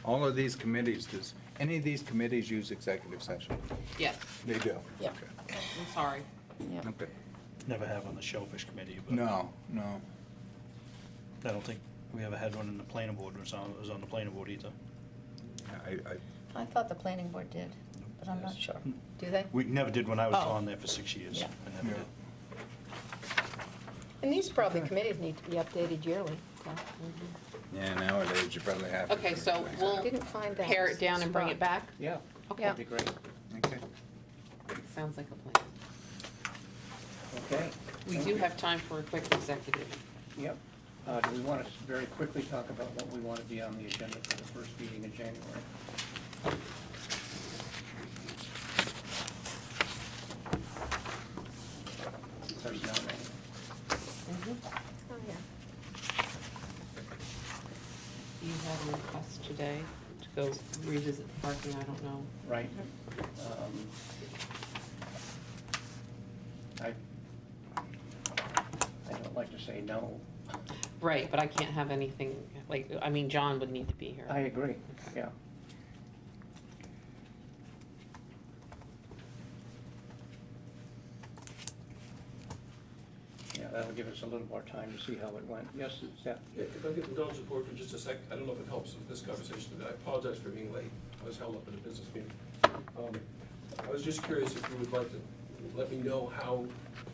Speaker 4: All of these committees, does any of these committees use executive session?
Speaker 2: Yes,
Speaker 4: They do?
Speaker 5: Yeah.
Speaker 2: I'm sorry.
Speaker 4: Okay.
Speaker 7: Never have on the Shellfish Committee, but
Speaker 4: No.
Speaker 7: I don't think we ever had one in the planning board, was on the planning board either.
Speaker 5: I thought the planning board did, but I'm not sure. Do they?
Speaker 7: We never did when I was
Speaker 5: Oh.
Speaker 7: on there for 6 years.
Speaker 5: Yeah.
Speaker 7: I never
Speaker 4: Yeah.
Speaker 7: did.
Speaker 5: And these probably committees need to be updated yearly.
Speaker 4: Yeah, nowadays you probably have. to
Speaker 2: Okay,
Speaker 4: do
Speaker 2: so
Speaker 4: things.
Speaker 2: we'll
Speaker 5: Didn't find that
Speaker 2: pare it down and bring it
Speaker 5: spot.
Speaker 2: back?
Speaker 1: Yeah,
Speaker 2: Okay,
Speaker 1: that'd be great.
Speaker 4: Okay.
Speaker 2: sounds like a plan.
Speaker 1: Okay.
Speaker 2: We do have time for a quick executive.
Speaker 1: Yep. Do we want to very quickly talk about what we want to be on the agenda for the first meeting in January? Personnel manual.
Speaker 5: Oh, yeah.
Speaker 2: You have a request today to go revisit the parking, I don't know.
Speaker 1: Right. I don't like to say no.
Speaker 2: Right, but I can't have anything, like, I mean, John would need to be here.
Speaker 1: I agree, yeah. Yeah, that'll give us a little more time to see how it went. Yes, Seth?
Speaker 10: Yeah, if I could indulge the board for just a sec, I don't know if it helps with this conversation, but I apologize for being late. I was held up in a business meeting. I was just curious if you would like to let me know how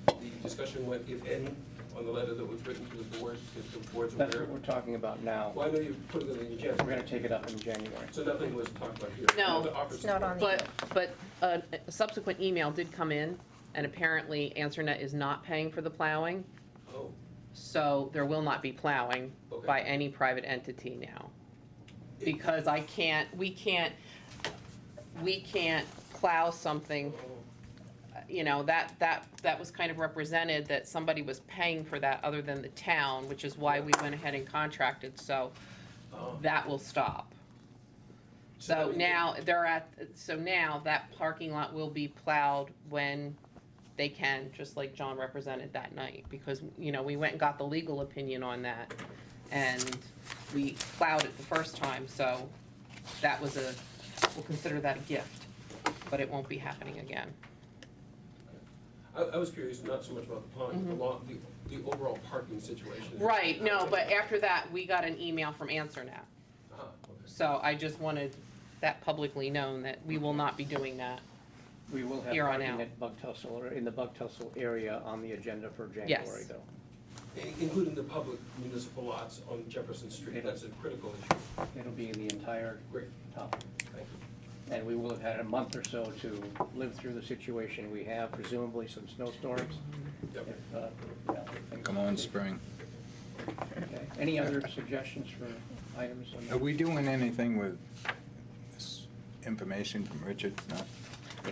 Speaker 10: the discussion went, if any, on the letter that was written to the board, if the board's aware.
Speaker 1: That's what we're talking about now.
Speaker 10: Well, I know you put it on the agenda.
Speaker 1: We're gonna take it up in January.
Speaker 10: So nothing was talked about here.
Speaker 2: No,
Speaker 10: To offer
Speaker 5: it's not on
Speaker 10: support.
Speaker 2: But a subsequent email did come in, and apparently Answernet is not paying for the plowing,
Speaker 10: Oh,
Speaker 2: so there will not be plowing
Speaker 10: Okay.
Speaker 2: by any private entity now. Because we can't plow something, you know, that was kind of represented that somebody was paying for that other than the town, which is why we went ahead and contracted, so
Speaker 10: oh.
Speaker 2: that will stop. So now now that parking lot will be plowed when they can, just like John represented that night, because, you know, we went and got the legal opinion on that, and we plowed it the first time, so that was we'll consider that a gift, but it won't be happening again.
Speaker 10: I was curious, not so much about the pond, but the overall parking situation.
Speaker 2: Right, no, but after that, we got an email from Answernet,
Speaker 10: Ah, okay.
Speaker 2: so I just wanted that publicly known that we will not be doing that.
Speaker 1: We will have
Speaker 2: Here on
Speaker 1: parking
Speaker 2: out.
Speaker 1: at Bug Tussle, or in the Bug Tussle area on the agenda for
Speaker 2: Yes.
Speaker 1: January, though.
Speaker 10: Including the public municipal lots on Jefferson Street,
Speaker 1: It'll-
Speaker 10: that's a critical issue.
Speaker 1: It'll be in the entire
Speaker 10: Great,
Speaker 1: top.
Speaker 10: thank you.
Speaker 1: And we will have had a month or so to live through the situation we have, presumably some snowstorms.
Speaker 10: Yep.
Speaker 1: If, yeah, if things-
Speaker 4: Come on, spring.
Speaker 1: Okay. Any other suggestions for items on
Speaker 4: Are
Speaker 1: that?
Speaker 4: we doing anything with this information from Richard? No?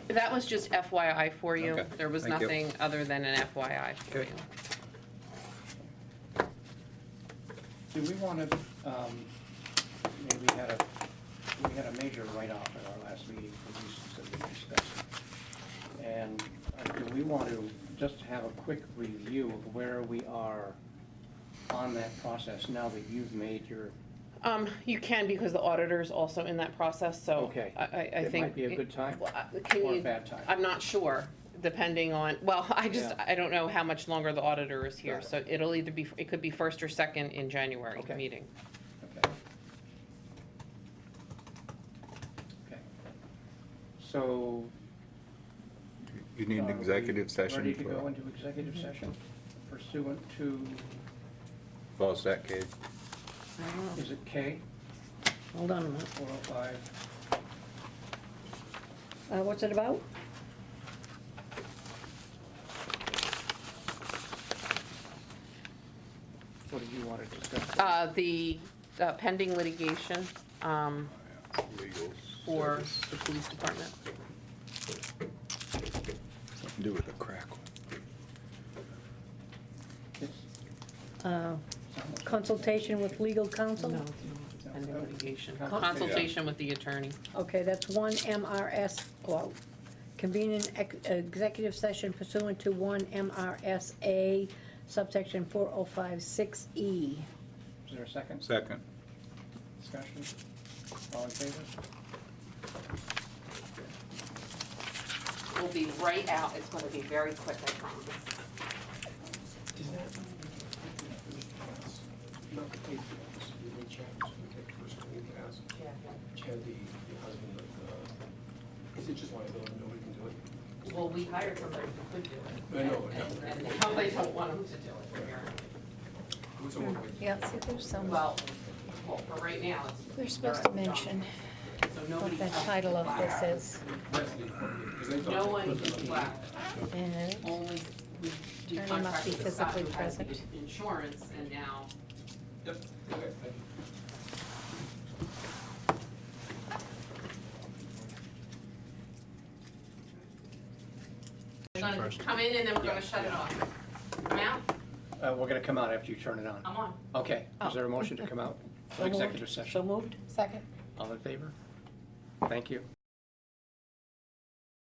Speaker 2: That was just FYI for you.
Speaker 4: Okay,
Speaker 2: There was
Speaker 4: thank you.
Speaker 2: nothing other than an FYI for
Speaker 4: Okay.
Speaker 1: Do
Speaker 2: you.
Speaker 1: we want to mean, we had a major write-off at our last meeting for reasons that we discussed. And do we want to just have a quick review of where we are on that process now that you've made your,
Speaker 2: You can, because the auditor's also in that process, so
Speaker 1: Okay.
Speaker 2: I
Speaker 1: it
Speaker 2: think.
Speaker 1: might be a good time
Speaker 2: Well, can
Speaker 1: or a
Speaker 2: you-
Speaker 1: bad time?
Speaker 2: I'm not sure, depending on, well,
Speaker 1: Yeah.
Speaker 2: I don't know how much longer the auditor is here,
Speaker 1: Got it.
Speaker 2: so it'll either be, it could be first or second in January
Speaker 1: Okay.
Speaker 2: meeting.
Speaker 1: Okay. Okay. So.
Speaker 4: You need
Speaker 1: are
Speaker 4: an
Speaker 1: we
Speaker 4: executive session
Speaker 1: Ready to go
Speaker 4: for,
Speaker 1: into executive session pursuant to,
Speaker 4: what's that, Kate?
Speaker 1: is it K,
Speaker 3: Hold on a minute.
Speaker 1: 405?
Speaker 3: What's it about?
Speaker 1: What did you want to discuss?
Speaker 2: The pending litigation,
Speaker 4: Legal.
Speaker 2: for the police department.
Speaker 4: Something to do with a crackle.
Speaker 1: It's-
Speaker 3: Consultation with legal counsel?
Speaker 2: No, it's not. Pending litigation,
Speaker 1: Con-
Speaker 2: consultation with the attorney.
Speaker 3: Okay, that's 1 MRS, well, convene an executive session pursuant to 1 MRSA subsection 4056E.
Speaker 1: Is there a second
Speaker 4: Second.
Speaker 1: discussion? All in favor?
Speaker 2: We'll be right out, it's gonna be very quick, I promise.
Speaker 10: Not the paid class, the wage chapters, we take first grade class. Chad, the husband of, is it just liability, nobody can do it?
Speaker 2: Well, we hired somebody who could do it.
Speaker 10: I know,
Speaker 2: And now they don't want him to do it, apparently.
Speaker 10: What's the one way?
Speaker 5: Yeah, see, there's some,
Speaker 2: Well, for right now, it's.
Speaker 5: we're supposed to mention
Speaker 2: So nobody.
Speaker 5: what the title of this is.
Speaker 10: That's the important, because they thought.
Speaker 2: No
Speaker 10: they
Speaker 2: one
Speaker 10: put
Speaker 2: is
Speaker 10: it on.
Speaker 2: black,
Speaker 5: And
Speaker 2: only we do
Speaker 5: Attorney must be
Speaker 2: contracts with Scott,
Speaker 5: physically
Speaker 2: who has the
Speaker 5: present.
Speaker 2: insurance, and now.
Speaker 10: Yep, okay, thank you.
Speaker 2: We're gonna
Speaker 7: First.
Speaker 2: come in and then we're gonna shut it off. Come out,
Speaker 1: We're gonna come out after you turn it on.
Speaker 2: I'm on.
Speaker 1: Okay, is there a motion to come out
Speaker 3: So
Speaker 1: of
Speaker 3: moved.
Speaker 1: executive session?
Speaker 3: So moved?
Speaker 5: second.
Speaker 1: All in favor? Thank you.